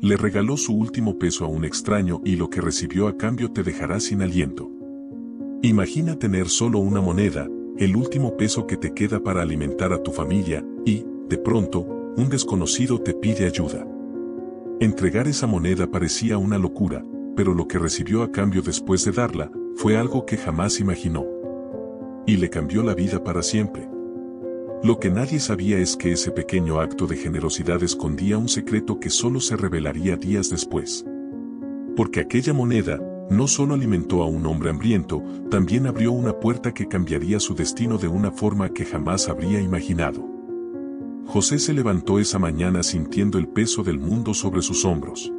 Le regaló su último peso a un extraño y lo que recibió a cambio te dejará sin aliento. Imagina tener solo una moneda, el último peso que te queda para alimentar a tu familia, y, de pronto, un desconocido te pide ayuda. Entregar esa moneda parecía una locura, pero lo que recibió a cambio después de darla, fue algo que jamás imaginó. Y le cambió la vida para siempre. Lo que nadie sabía es que ese pequeño acto de generosidad escondía un secreto que solo se revelaría días después. Porque aquella moneda, no solo alimentó a un hombre hambriento, también abrió una puerta que cambiaría su destino de una forma que jamás habría imaginado. José se levantó esa mañana sintiendo el peso del mundo sobre sus hombros.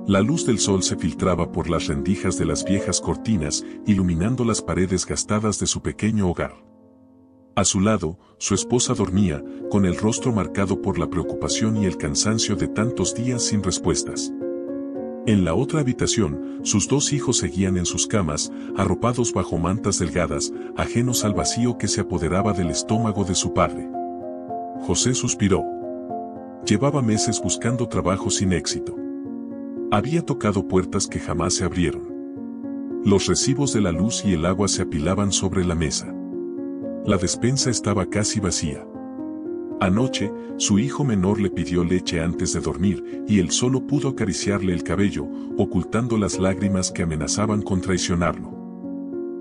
La luz del sol se filtraba por las rendijas de las viejas cortinas, iluminando las paredes gastadas de su pequeño hogar. A su lado, su esposa dormía, con el rostro marcado por la preocupación y el cansancio de tantos días sin respuestas. En la otra habitación, sus dos hijos seguían en sus camas, arropados bajo mantas delgadas, ajenos al vacío que se apoderaba del estómago de su padre. José suspiró. Llevaba meses buscando trabajo sin éxito. Había tocado puertas que jamás se abrieron. Los recibos de la luz y el agua se apilaban sobre la mesa. La despensa estaba casi vacía. Anoche, su hijo menor le pidió leche antes de dormir y él solo pudo acariciarle el cabello, ocultando las lágrimas que amenazaban con traicionarlo.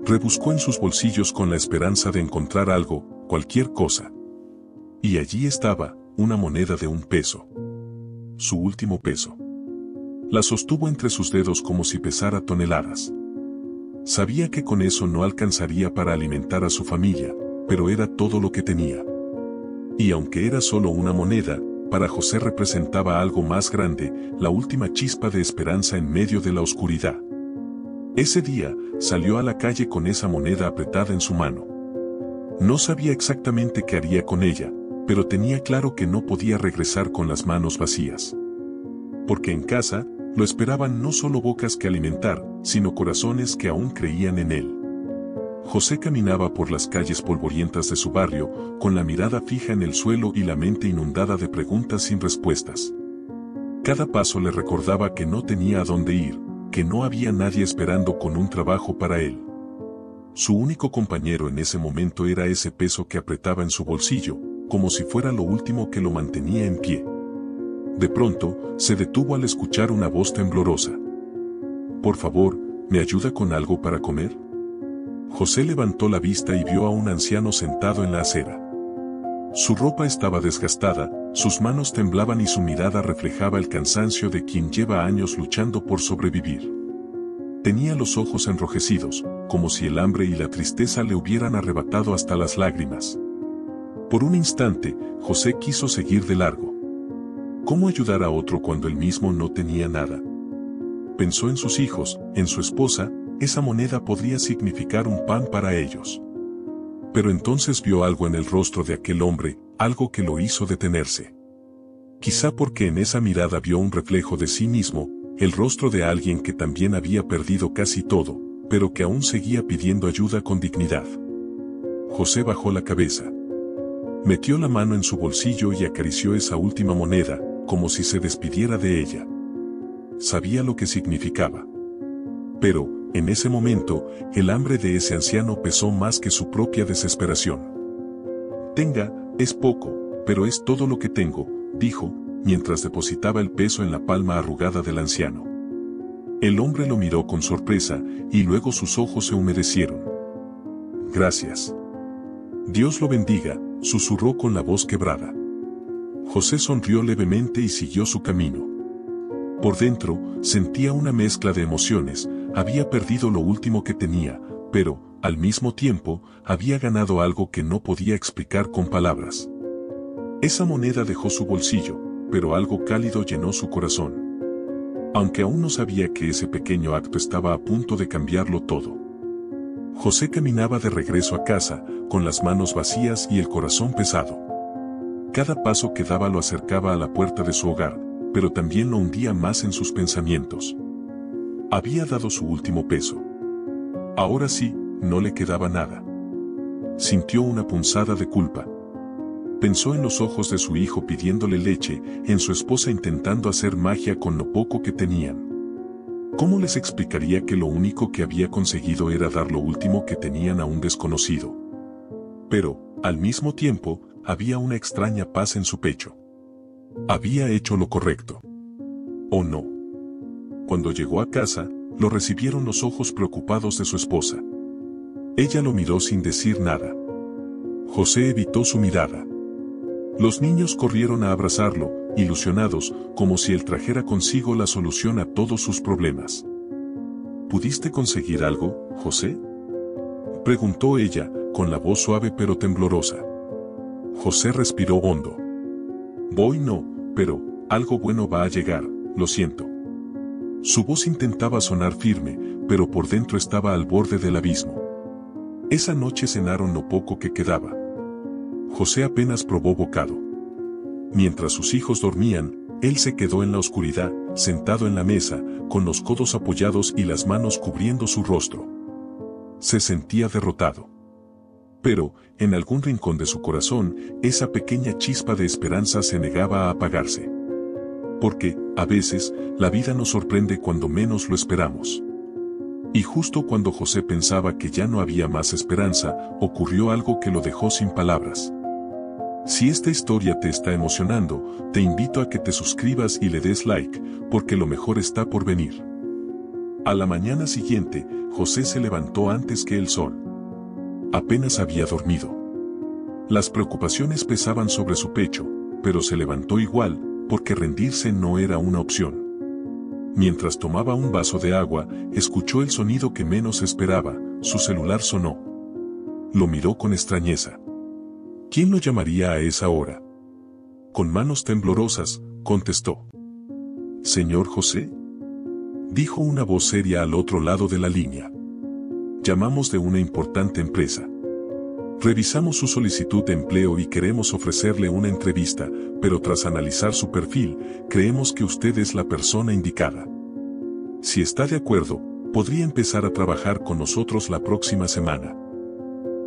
Rebuscó en sus bolsillos con la esperanza de encontrar algo, cualquier cosa. Y allí estaba, una moneda de 1 peso. Su último peso. La sostuvo entre sus dedos como si pesara toneladas. Sabía que con eso no alcanzaría para alimentar a su familia, pero era todo lo que tenía. Y aunque era solo una moneda, para José representaba algo más grande, la última chispa de esperanza en medio de la oscuridad. Ese día, salió a la calle con esa moneda apretada en su mano. No sabía exactamente qué haría con ella, pero tenía claro que no podía regresar con las manos vacías. Porque en casa, lo esperaban no solo bocas que alimentar, sino corazones que aún creían en él. José caminaba por las calles polvorientas de su barrio, con la mirada fija en el suelo y la mente inundada de preguntas sin respuestas. Cada paso le recordaba que no tenía a dónde ir, que no había nadie esperando con un trabajo para él. Su único compañero en ese momento era ese peso que apretaba en su bolsillo, como si fuera lo último que lo mantenía en pie. De pronto, se detuvo al escuchar una voz temblorosa. «Por favor, ¿me ayuda con algo para comer?». José levantó la vista y vio a un anciano sentado en la acera. Su ropa estaba desgastada, sus manos temblaban y su mirada reflejaba el cansancio de quien lleva años luchando por sobrevivir. Tenía los ojos enrojecidos, como si el hambre y la tristeza le hubieran arrebatado hasta las lágrimas. Por un instante, José quiso seguir de largo. ¿Cómo ayudar a otro cuando él mismo no tenía nada? Pensó en sus hijos, en su esposa, esa moneda podría significar un pan para ellos. Pero entonces vio algo en el rostro de aquel hombre, algo que lo hizo detenerse. Quizá porque en esa mirada vio un reflejo de sí mismo, el rostro de alguien que también había perdido casi todo, pero que aún seguía pidiendo ayuda con dignidad. José bajó la cabeza. Metió la mano en su bolsillo y acarició esa última moneda, como si se despidiera de ella. Sabía lo que significaba. Pero, en ese momento, el hambre de ese anciano pesó más que su propia desesperación. «Tenga, es poco, pero es todo lo que tengo», dijo, mientras depositaba el peso en la palma arrugada del anciano. El hombre lo miró con sorpresa, y luego sus ojos se humedecieron. «Gracias». «Dios lo bendiga», susurró con la voz quebrada. José sonrió levemente y siguió su camino. Por dentro, sentía una mezcla de emociones, había perdido lo último que tenía, pero, al mismo tiempo, había ganado algo que no podía explicar con palabras. Esa moneda dejó su bolsillo, pero algo cálido llenó su corazón. Aunque aún no sabía que ese pequeño acto estaba a punto de cambiarlo todo. José caminaba de regreso a casa, con las manos vacías y el corazón pesado. Cada paso que daba lo acercaba a la puerta de su hogar, pero también lo hundía más en sus pensamientos. Había dado su último peso. Ahora sí, no le quedaba nada. Sintió una punzada de culpa. Pensó en los ojos de su hijo pidiéndole leche, en su esposa intentando hacer magia con lo poco que tenían. ¿Cómo les explicaría que lo único que había conseguido era dar lo último que tenían a un desconocido? Pero, al mismo tiempo, había una extraña paz en su pecho. Había hecho lo correcto. ¿O no? Cuando llegó a casa, lo recibieron los ojos preocupados de su esposa. Ella lo miró sin decir nada. José evitó su mirada. Los niños corrieron a abrazarlo, ilusionados, como si él trajera consigo la solución a todos sus problemas. ¿Pudiste conseguir algo, José?, preguntó ella, con la voz suave pero temblorosa. José respiró hondo. Voy no, pero algo bueno va a llegar, lo siento. Su voz intentaba sonar firme, pero por dentro estaba al borde del abismo. Esa noche cenaron lo poco que quedaba. José apenas probó bocado. Mientras sus hijos dormían, él se quedó en la oscuridad, sentado en la mesa, con los codos apoyados y las manos cubriendo su rostro. Se sentía derrotado. Pero, en algún rincón de su corazón, esa pequeña chispa de esperanza se negaba a apagarse. Porque, a veces, la vida nos sorprende cuando menos lo esperamos. Y justo cuando José pensaba que ya no había más esperanza, ocurrió algo que lo dejó sin palabras. Si esta historia te está emocionando, te invito a que te suscribas y le des like, porque lo mejor está por venir. A la mañana siguiente, José se levantó antes que el sol. Apenas había dormido. Las preocupaciones pesaban sobre su pecho, pero se levantó igual, porque rendirse no era una opción. Mientras tomaba un vaso de agua, escuchó el sonido que menos esperaba, su celular sonó. Lo miró con extrañeza. ¿Quién lo llamaría a esa hora? Con manos temblorosas, contestó. ¿Señor José?, dijo una voz seria al otro lado de la línea. Llamamos de una importante empresa. Revisamos su solicitud de empleo y queremos ofrecerle una entrevista, pero tras analizar su perfil, creemos que usted es la persona indicada. Si está de acuerdo, podría empezar a trabajar con nosotros la próxima semana.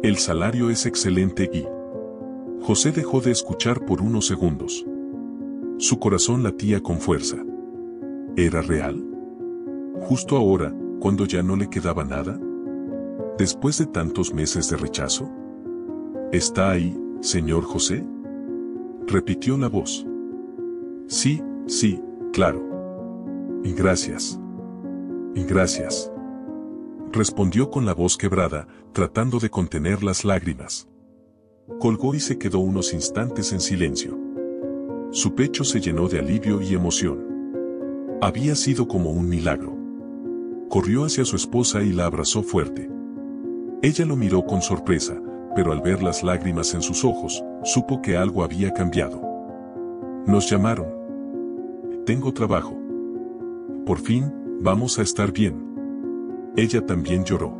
El salario es excelente y... José dejó de escuchar por unos segundos. Su corazón latía con fuerza. ¿Era real? ¿Justo ahora, cuando ya no le quedaba nada? ¿Después de tantos meses de rechazo? ¿Está ahí, señor José?, repitió la voz. Sí, sí, claro. Y gracias. Y gracias. Respondió con la voz quebrada, tratando de contener las lágrimas. Colgó y se quedó unos instantes en silencio. Su pecho se llenó de alivio y emoción. Había sido como un milagro. Corrió hacia su esposa y la abrazó fuerte. Ella lo miró con sorpresa, pero al ver las lágrimas en sus ojos, supo que algo había cambiado. Nos llamaron. Tengo trabajo. Por fin, vamos a estar bien. Ella también lloró.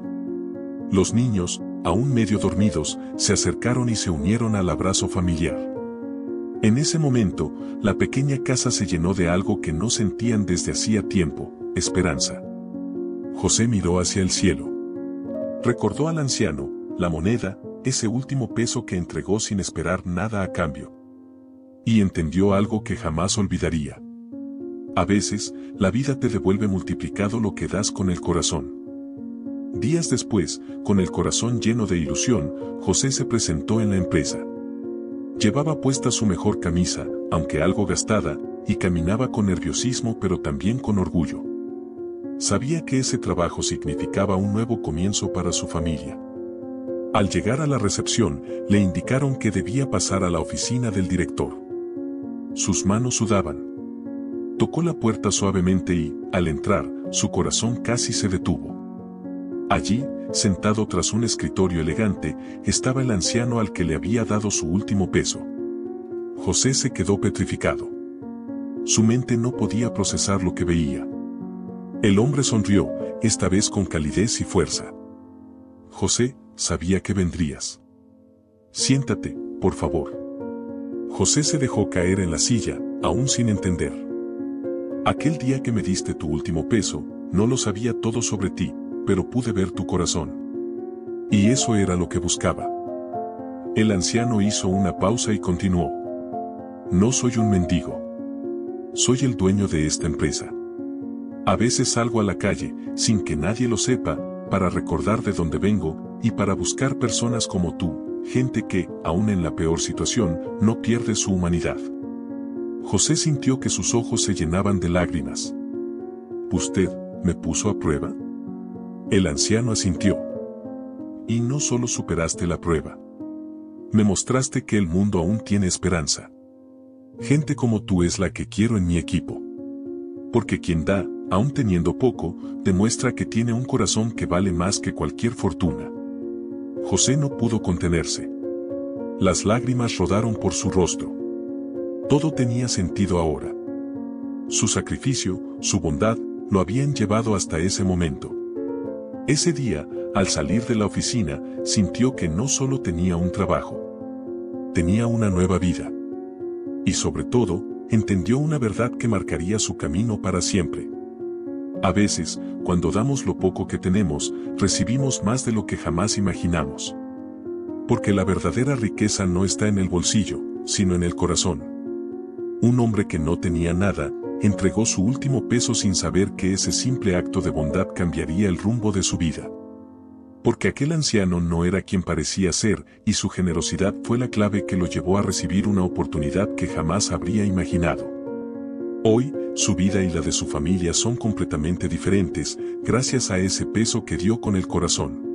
Los niños, aún medio dormidos, se acercaron y se unieron al abrazo familiar. En ese momento, la pequeña casa se llenó de algo que no sentían desde hacía tiempo, esperanza. José miró hacia el cielo. Recordó al anciano, la moneda, ese último peso que entregó sin esperar nada a cambio. Y entendió algo que jamás olvidaría. A veces, la vida te devuelve multiplicado lo que das con el corazón. Días después, con el corazón lleno de ilusión, José se presentó en la empresa. Llevaba puesta su mejor camisa, aunque algo gastada, y caminaba con nerviosismo pero también con orgullo. Sabía que ese trabajo significaba un nuevo comienzo para su familia. Al llegar a la recepción, le indicaron que debía pasar a la oficina del director. Sus manos sudaban. Tocó la puerta suavemente y, al entrar, su corazón casi se detuvo. Allí, sentado tras un escritorio elegante, estaba el anciano al que le había dado su último peso. José se quedó petrificado. Su mente no podía procesar lo que veía. El hombre sonrió, esta vez con calidez y fuerza. José, sabía que vendrías. Siéntate, por favor. José se dejó caer en la silla, aún sin entender. Aquel día que me diste tu último peso, no lo sabía todo sobre ti, pero pude ver tu corazón. Y eso era lo que buscaba. El anciano hizo una pausa y continuó. No soy un mendigo. Soy el dueño de esta empresa. A veces salgo a la calle, sin que nadie lo sepa, para recordar de dónde vengo, y para buscar personas como tú, gente que, aun en la peor situación, no pierde su humanidad. José sintió que sus ojos se llenaban de lágrimas. ¿Usted me puso a prueba? El anciano asintió. Y no solo superaste la prueba. Me mostraste que el mundo aún tiene esperanza. Gente como tú es la que quiero en mi equipo. Porque quien da, aun teniendo poco, demuestra que tiene un corazón que vale más que cualquier fortuna. José no pudo contenerse. Las lágrimas rodaron por su rostro. Todo tenía sentido ahora. Su sacrificio, su bondad, lo habían llevado hasta ese momento. Ese día, al salir de la oficina, sintió que no solo tenía un trabajo. Tenía una nueva vida. Y sobre todo, entendió una verdad que marcaría su camino para siempre. A veces, cuando damos lo poco que tenemos, recibimos más de lo que jamás imaginamos. Porque la verdadera riqueza no está en el bolsillo, sino en el corazón. Un hombre que no tenía nada, entregó su último peso sin saber que ese simple acto de bondad cambiaría el rumbo de su vida. Porque aquel anciano no era quien parecía ser, y su generosidad fue la clave que lo llevó a recibir una oportunidad que jamás habría imaginado. Hoy, su vida y la de su familia son completamente diferentes, gracias a ese peso que dio con el corazón.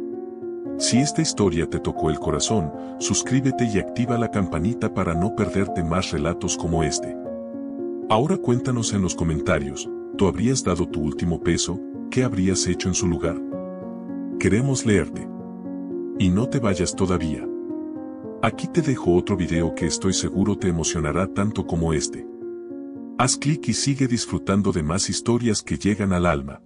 Si esta historia te tocó el corazón, suscríbete y activa la campanita para no perderte más relatos como este. Ahora cuéntanos en los comentarios, ¿tú habrías dado tu último peso? ¿Qué habrías hecho en su lugar? Queremos leerte. Y no te vayas todavía. Aquí te dejo otro video que estoy seguro te emocionará tanto como este. Haz clic y sigue disfrutando de más historias que llegan al alma.